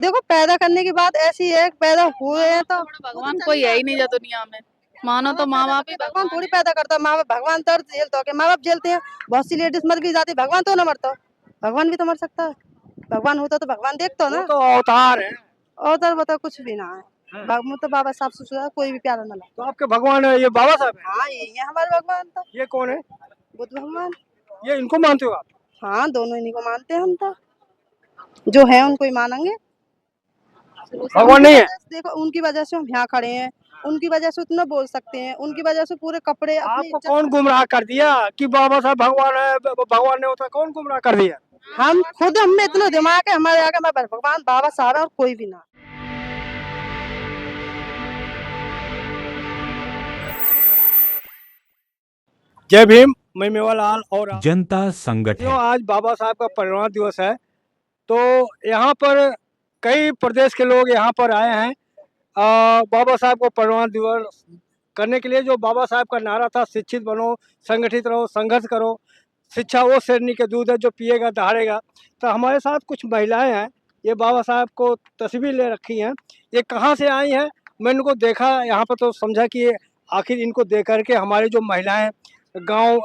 देखो पैदा करने की बात ऐसी है, पैदा हुए हैं तो भगवान कोई है ही नहीं जो दुनिया में। मानो तो माँ बाप ही भगवान थोड़ी पैदा करता है। माँ बाप भगवान दर्द झेलता है, माँ बाप झेलते हैं। बहुत सी लेडीज मर भी जाती, भगवान तो ना मरता। भगवान भी तो मर सकता है। भगवान होता तो भगवान देखता वो ना। तो अवतार है। और तो बता कुछ भी ना है। तो बाबा साहब से कोई भी प्यारा ना तो आपके भगवान है ये बाबा साहब है? हाँ यही है हमारे भगवान तो। ये कौन है? बुद्ध भगवान। ये इनको मानते हो आप? हाँ दोनों इन्हीं को मानते हैं हम तो। जो है उनको ही मानेंगे। भगवान नहीं है? देखो उनकी वजह से हम यहाँ खड़े हैं। उनकी वजह से उतना बोल सकते हैं, उनकी वजह से पूरे कपड़े आपको कौन गुमराह कर दिया कि बाबा साहब भगवान है, भगवान नहीं होता? कौन गुमराह कर दिया? हम खुद, हम में इतना दिमाग है, हमारे आगे मैं भगवान बाबा साहब और कोई भी ना। जय भीम। मैं मेवालाल और जनता संगठन। आज बाबा साहब का परिनिर्वाण दिवस है, तो यहाँ पर कई प्रदेश के लोग यहाँ पर आए हैं बाबा साहब को परिनिर्वाण दिवस करने के लिए। जो बाबा साहब का नारा था, शिक्षित बनो, संगठित रहो, संघर्ष करो, शिक्षा वो शेरनी के दूध है जो पिएगा दहाड़ेगा। तो हमारे साथ कुछ महिलाएं हैं, ये बाबा साहब को तस्वीर ले रखी हैं। ये कहाँ से आई हैं, मैंने इनको देखा यहाँ पर तो समझा कि आखिर इनको देख करके हमारी जो महिलाएं गांव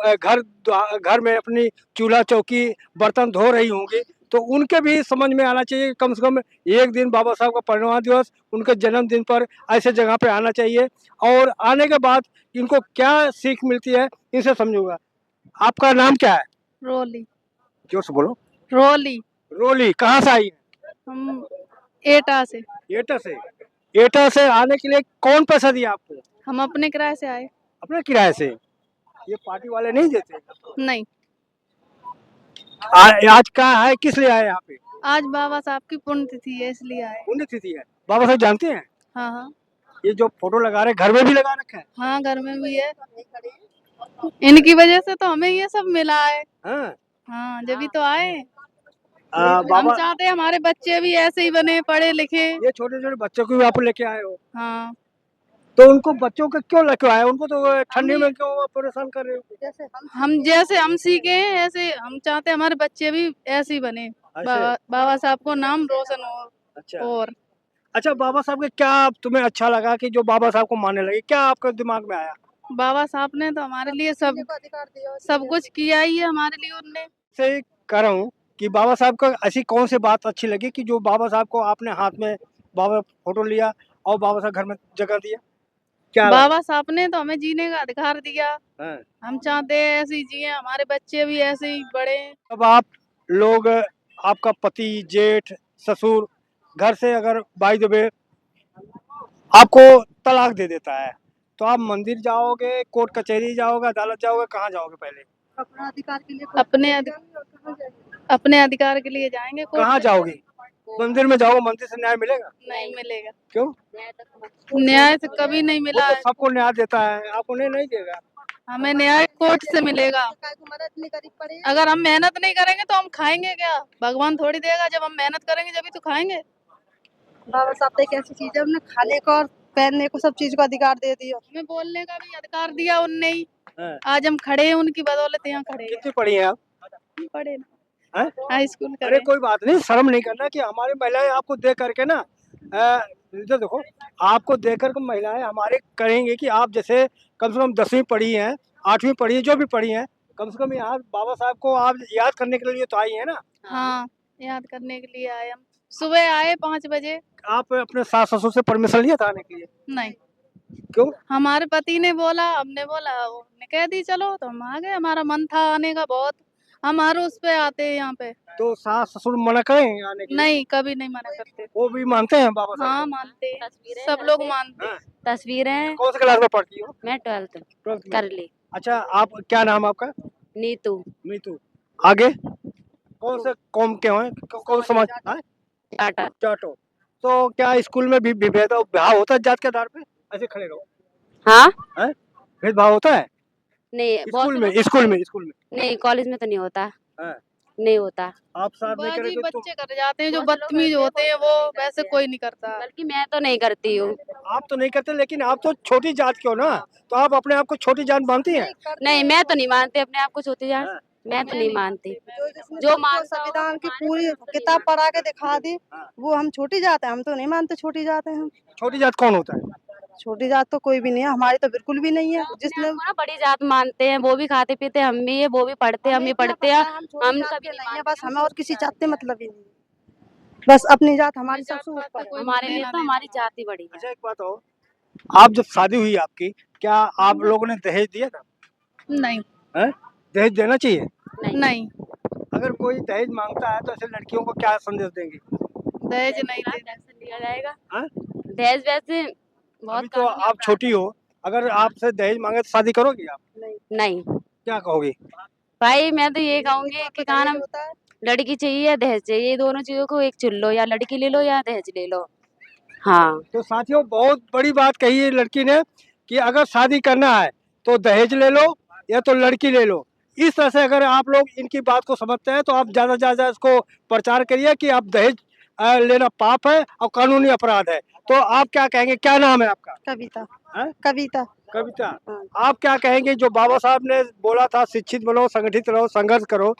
घर में अपनी चूल्हा चौकी बर्तन धो रही होंगी, तो उनके भी समझ में आना चाहिए। कम से कम एक दिन बाबा साहब का परिनिर्वाण दिवस, उनके जन्मदिन पर ऐसे जगह पे आना चाहिए, और आने के बाद इनको क्या सीख मिलती है इनसे समझूंगा। आपका नाम क्या है? रोली। जोर से बोलो। रोली। रोली कहाँ से आई है? हम एटा से। एटा से? एटा से आने के लिए कौन पैसा दिया आपको? हम अपने किराए से आए। अपने किराए से? ये पार्टी वाले नहीं देते? नहीं। आज क्या है, किस लिए आए यहाँ पे? आज बाबा साहब की पुण्यतिथि है इसलिए आए। पुण्यतिथि है? बाबा साहब जानते हैं? हाँ हाँ। ये जो फोटो लगा रहे घर में भी लगा रखा है? हाँ घर में भी है। इनकी वजह से तो हमें ये सब मिला है। हाँ जब तो आए। हम चाहते हैं हमारे बच्चे भी ऐसे ही बने, पढ़े लिखे। ये छोटे छोटे बच्चों को भी आप लेके आए हो? हाँ। तो उनको बच्चों को क्यों लेके आए? उनको तो ठंडी में क्यों परेशान कर रहे हो? जैसे हम सीखे हैं ऐसे हम चाहते हैं हमारे बच्चे भी ऐसे ही बने, बाबा साहब को नाम रोशन हो। अच्छा। और अच्छा, बाबा साहब के क्या तुम्हें अच्छा लगा कि जो बाबा साहब को मानने लगे? क्या आपके दिमाग में आया? बाबा साहब ने तो हमारे लिए सब कुछ किया ही है हमारे लिए। उनने से कह रहा हूँ कि बाबा साहब का ऐसी कौन सी बात अच्छी लगी कि जो बाबा साहब को आपने हाथ में बाबा फोटो लिया और बाबा साहब घर में जगह दिया? क्या बाबा साहब ने तो हमें जीने का अधिकार दिया। हाँ। हम चाहते हैं ऐसे ही जिए, हमारे बच्चे भी ऐसे ही बड़े। अब आप लोग, आपका पति, जेठ, ससुर घर से अगर बाय द वे आपको तलाक दे देता है, तो आप मंदिर जाओगे, कोर्ट कचहरी जाओगे, अदालत जाओगे, कहाँ जाओगे पहले? अपना अधिकार के लिए अपने अधिकार के लिए जाएंगे। कहाँ जाओगे? मंदिर में जाओगे, मंदिर से न्याय मिलेगा? नहीं मिलेगा। क्यों? न्याय से कभी नहीं वो मिला तो है। सबको न्याय देता है, आप उन्हें नहीं देगा। हमें न्याय कोर्ट से मिलेगा। अगर हम मेहनत नहीं करेंगे तो हम खाएंगे क्या? भगवान थोड़ी देगा, जब हम मेहनत करेंगे जब तो खाएंगे। बाबा साहब एक ऐसी चीज है, उन्हें खाने को और पहनने को सब चीज का अधिकार दे दिया। हमें बोलने का भी अधिकार दिया उनने ही। आज हम खड़े हैं उनकी बदौलत, यहाँ खड़े हैं। कितनी पढ़ी हैं आप? पढ़े हैं? हाई स्कूल करे। अरे कोई बात नहीं, शर्म नहीं करना कि हमारी महिलाएं आपको देख करके ना इधर देखो, आपको देख कर महिलाएं हमारे कहेंगे कि आप जैसे कम से कम 10वीं पढ़ी हैं, 8वीं पढ़ी है, जो भी पढ़ी हैं, कम से कम यहाँ बाबा साहब को आप याद करने के लिए तो आई है ना? हाँ याद करने के लिए आए। हम सुबह आए 5 बजे। आप अपने सास ससुर से परमिशन लिया था आने के लिए? नहीं। क्यों? हमारे पति ने बोला, हमने बोला, उन्होंने कह दी चलो तो हम आ गए। हमारा मन था आने का बहुत, हम हर उस पे आते हैं यहाँ पे। तो सास ससुर मना करें आने के लिए? नहीं कभी नहीं मना करते। वो भी मानते हैं बाबा साहब? हाँ मानते हैं, सब लोग मानते हैं। तस्वीरें। कौन सी क्लास में पढ़ती हो? मैं 12th 12th में। कर ली। अच्छा, आप क्या नाम आपका? नीतू। नीतू। आगे कौन से कौम के हैं, कौन समाज? टाटा। जाटो। तो क्या स्कूल में भी भेदभाव होता है जात के आधार पे? ऐसे खड़े रहो। हाँ भेदभाव होता है नहीं, स्कूल में? स्कूल में नहीं, कॉलेज में तो नहीं होता। हाँ। नहीं होता। आप साथ नहीं करेंगे तो? बच्चे कर जाते हैं जो बदतमीज होते हैं, वो वैसे कोई नहीं करता। बल्कि मैं तो नहीं करती हूँ। आप तो नहीं करते, लेकिन आप तो छोटी जात के हो ना, तो आप अपने आप को छोटी जात मानती हैं? नहीं, मैं तो नहीं मानती अपने आप को छोटी जात। मैं तो नहीं मानती। जिसने जो सबको मानता हो संविधान की माने, पूरी जो नहीं किताब मानता पढ़ा के दिखा दी, हाँ। वो हम छोटी जात है, हम तो नहीं मानते छोटी जात है हम। छोटी जात कौन होता है? छोटी जात तो कोई भी नहीं है, हमारी तो बिल्कुल भी नहीं है। अपने जिसने आप को ना बड़ी जात मानते हैं, वो भी खाते पीते, हम भी है, वो भी पढ़ते, हम हमें भी इतना पढ़ते हैं। पता है हम छोटी हम जात कभी के नहीं नहीं है, मानते बस कि हम हमें और छोटी किसी जात जात से के हैं। मतलब ही नहीं है। बस अपनी जात हमारी जात सबसे पात ऊपर का है। कोई हमारे लिए लेना तो देना हमारी नहीं। जात ही बड़ी है। अच्छा एक बात हो, आप जब शादी हुई आपकी, क्या आप लोगों ने दहेज दिया था? नहीं हैं? दहेज देना चाहिए? नहीं, नहीं, अगर कोई दहेज मांगता है तो ऐसे लड़कियों को क्या संदेश देंगे? दहेज नहीं क्या देना। कैसे लिया जाएगा? हाँ? दहेज वैसे बहुत अभी तो कानूनी आप अपराध छोटी हो, अगर आपसे दहेज मांगे तो शादी करोगी आप? नहीं, नहीं क्या कहोगी? भाई, मैं तो ये कहूंगी कि दहेज कानम होता है। लड़की चाहिए या दहेज चाहिए, ये दोनों चीजों को एक चुन लो, या लड़की ले लो या दहेज ले लो। हाँ, तो साथियों बहुत बड़ी बात कही है लड़की ने कि अगर शादी करना है तो दहेज ले लो या तो लड़की ले लो। इस तरह से अगर आप लोग इनकी बात को समझते हैं तो आप ज़्यादा से ज़्यादा इसको प्रचार करिए कि आप दहेज लेना पाप है और कानूनी अपराध है। तो आप क्या कहेंगे, क्या नाम है आपका? कविता। हैं? कविता। कविता। हाँ। आप क्या कहेंगे, जो बाबा साहब ने बोला था शिक्षित बनो, संगठित रहो, संघर्ष करो,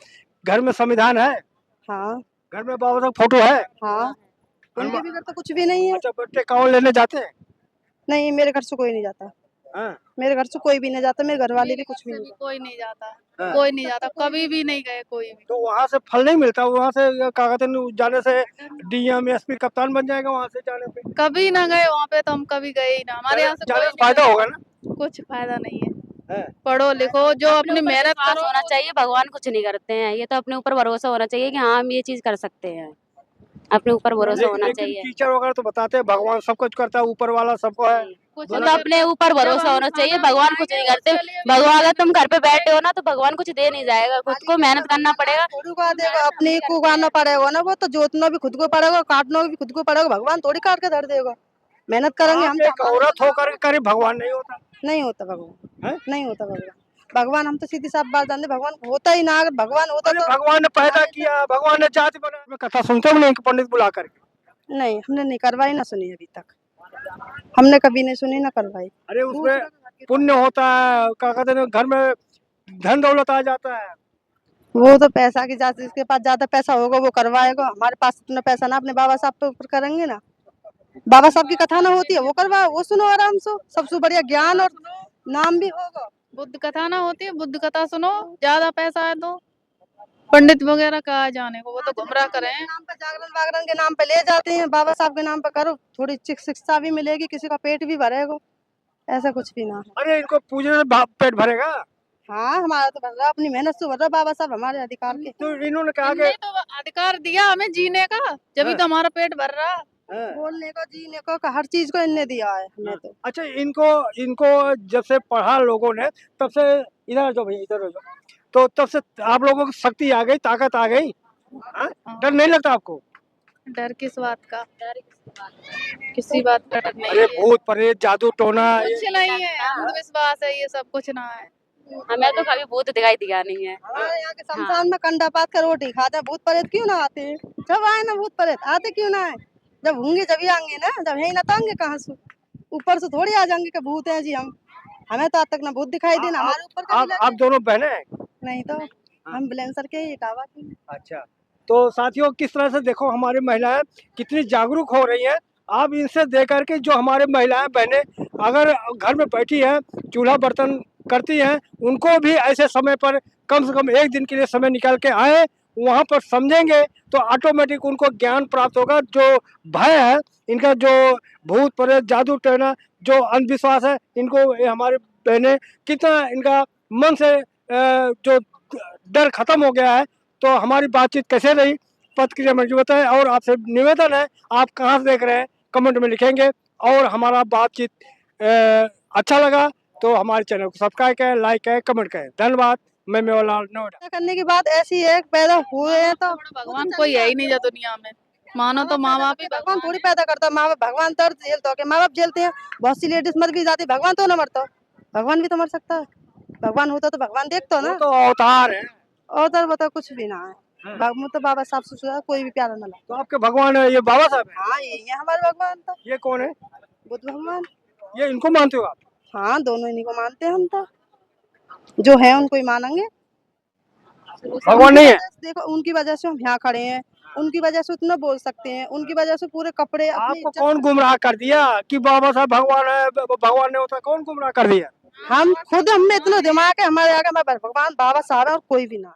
घर में संविधान है? हाँ। घर में बाबा साहब फोटो है? हाँ। उनके भी घर तो कुछ भी नहीं है। अच्छा, बच्चे कौन लेने जाते हैं? नहीं, मेरे घर से कोई नहीं जाता। हाँ? मेरे घर से कोई भी नहीं जाता, मेरे घर वाले भी कुछ भी से नहीं भी जाते। कोई नहीं जाता। हाँ। कोई नहीं जाता, कभी भी नहीं गए कोई भी। तो वहाँ से फल नहीं मिलता, वहाँ से क्या कहते हैं जाने से डीएम एसपी कप्तान बन जाएगा वहाँ से जाने पे? कभी ना गए वहाँ पे, तो हम कभी गए ही ना। हमारे यहाँ से जाने कोई से नहीं फायदा गया। होगा ना? कुछ फायदा नहीं है। है? पढ़ो लिखो, जो अपने अपनी ऊपर मेहनत विश्वास करो। होना चाहिए, भगवान कुछ नहीं करते हैं, ये तो अपने ऊपर भरोसा होना चाहिए कि हाँ हम ये चीज कर सकते हैं, अपने ऊपर भरोसा होना लेकिन चाहिए। टीचर वगैरह तो बताते हैं भगवान सब कुछ करता है, ऊपर वाला सबको है। नहीं, कुछ वो नहीं तो अपने करता। ऊपर जब भरोसा हम होना चाहिए, खाना भगवान नहीं कुछ नहीं खाएंगे, करते। उसके लिए भी भगवान, अगर मेहनत तुम घर पे करनी बैठे हो ना पड़ेगी। तो भगवान कुछ दे नहीं जाएगा, खुद को मेहनत करना पड़ेगा। थोड़ी को देखो, मेहनत हम अपने भी को करते उगाना हैं। पड़ेगा ना, वो तो जोतना भी खुद को पड़ेगा, काटना भी खुद को पड़ेगा। भगवान थोड़ी काट के धर देगा। मेहनत करेंगे हम आप तो एक हमारे औरत होकर करे भगवान नहीं होता नहीं होता भगवान। है? नहीं होता भगवान। भगवान हम तो सीधी साफ बात जानते, भगवान होता ही ना। अगर भगवान होता अरे तो भगवान ने पैदा हमारे किया, भगवान ने जाति बनाया। मैं कथा सुनते हो नहीं कि पंडित बुला करके? नहीं, हमने नहीं करवाई, ना सुनी अभी तक। हमने कभी नहीं सुनी ना करवाई। अरे उसमें पुण्य होता है, क्या कहते हैं, घर में धन दौलत आ जाता है। वो तो पैसा की जात, जिसके पास ज्यादा पैसा होगा वो करवाएगा। हमारे पास इतना पैसा ना, अपने बाबा साहब पे ऊपर करेंगे ना। बाबा साहब की कथा ना होती है, वो करवाओ, वो सुनो आराम से, सबसे बढ़िया ज्ञान और नाम भी होगा। बुद्ध कथा ना होती है, बुद्ध कथा सुनो। ज्यादा पैसा है तो पंडित वगैरह कहा जाने को, वो तो गुमराह करें। नाम पे जागरण वागरण के नाम पे ले जाते हैं, बाबा साहब के नाम पे करो, थोड़ी शिक्षा भी मिलेगी, किसी का पेट भी भरेगा। ऐसा कुछ भी ना है। अरे इनको पूजने से पेट भरेगा? हाँ, हमारा तो भर रहा, अपनी मेहनत से भर रहा बाबा साहब, हमारे अधिकार के। तो इन्होंने कहा इनने कि तो अधिकार दिया हमें जीने का, जब तो हमारा पेट भर रहा। हाँ। बोलने को, जीने को, हर चीज को इनने दिया है हमें तो। अच्छा, इनको इनको जब से पढ़ा लोगों ने तब से, इधर आ जाओ भैया, इधर आ जाओ, तो तब से आप लोगों को शक्ति आ गई, ताकत आ गई। हाँ? डर नहीं लगता आपको? डर किस बात का? किसी बात का डर नहीं अरे है। भूत प्रेत जादू टोना कुछ नहीं है, अंधविश्वास है ये सब, कुछ ना है। हमें तो कभी भूत दिखाई दिया नहीं है। हमारे यहाँ के शमशान में कंडा पात कर रोटी खाते हैं, भूत प्रेत क्यों ना आते हैं? जब आए ना भूत प्रेत, आते क्यों ना आए? जब होंगे जब ही आएंगे ना, जब है ही ना तो आएंगे कहाँ से? ऊपर से थोड़ी आ जाएंगे कि भूत है जी हम। हमें तो आज तक ना भूत दिखाई देना, हमारे ऊपर कभी आप लगे दोनों बहनें हैं? नहीं तो। हम बुलंदशहर के ही इटावा की। अच्छा, तो साथियों किस तरह से देखो हमारी महिलाएं कितनी जागरूक हो रही हैं। आप इनसे देख करके जो हमारे महिलाएं बहनें अगर घर में बैठी हैं, चूल्हा बर्तन करती हैं, उनको भी ऐसे समय पर कम से कम एक दिन के लिए समय निकाल के आए, वहाँ पर समझेंगे तो ऑटोमेटिक उनको ज्ञान प्राप्त होगा। जो भय है इनका, जो भूत प्रेत जादू टोना, जो अंधविश्वास है, इनको ये हमारी बहनें कितना इनका मन से जो डर खत्म हो गया है। तो हमारी बातचीत कैसे रही, प्रतिक्रिया में जो बताएं, और आपसे निवेदन है आप कहाँ से देख रहे हैं कमेंट में लिखेंगे। और हमारा बातचीत अच्छा लगा तो हमारे चैनल को सब्सक्राइब करें, लाइक करें, कमेंट करें। धन्यवाद। मैं मेवालाल नोएडा। करने की बात ऐसी है, पैदा हुए हैं तो भगवान कोई है ही नहीं जो दुनिया में। मानो तो माँ बाप ही भगवान थोड़ी पैदा करता है। माँ बाप, भगवान तो झेलता है, माँ बाप झेलते हैं। बहुत सी लेडीज मर भी जाती, भगवान तो ना मरता। भगवान भी तो मर सकता है। भगवान होता तो भगवान देखता वो ना। तो अवतार है। और तो बता कुछ भी ना है। भगवान तो बाबा साहब से कोई भी प्यारा ना लगता। तो आपके भगवान है ये बाबा साहब है? हाँ, यही है हमारे भगवान तो। ये कौन है? बुद्ध भगवान। ये इनको मानते हो आप? हाँ, दोनों इन्हीं को मानते हैं हम तो। जो है उनको ही मानेंगे। भगवान नहीं है? देखो उनकी वजह से हम यहाँ खड़े हैं, उनकी वजह से उतना बोल सकते हैं, उनकी वजह से पूरे कपड़े अपनी आपको इज्जत- कौन गुमराह कर दिया कि बाबा साहब भगवान है, भगवान ने होता, कौन गुमराह कर दिया? हम खुद, हम में इतना दिमाग है, हमारे आगे मैं भगवान बाबा साहब है और कोई भी ना।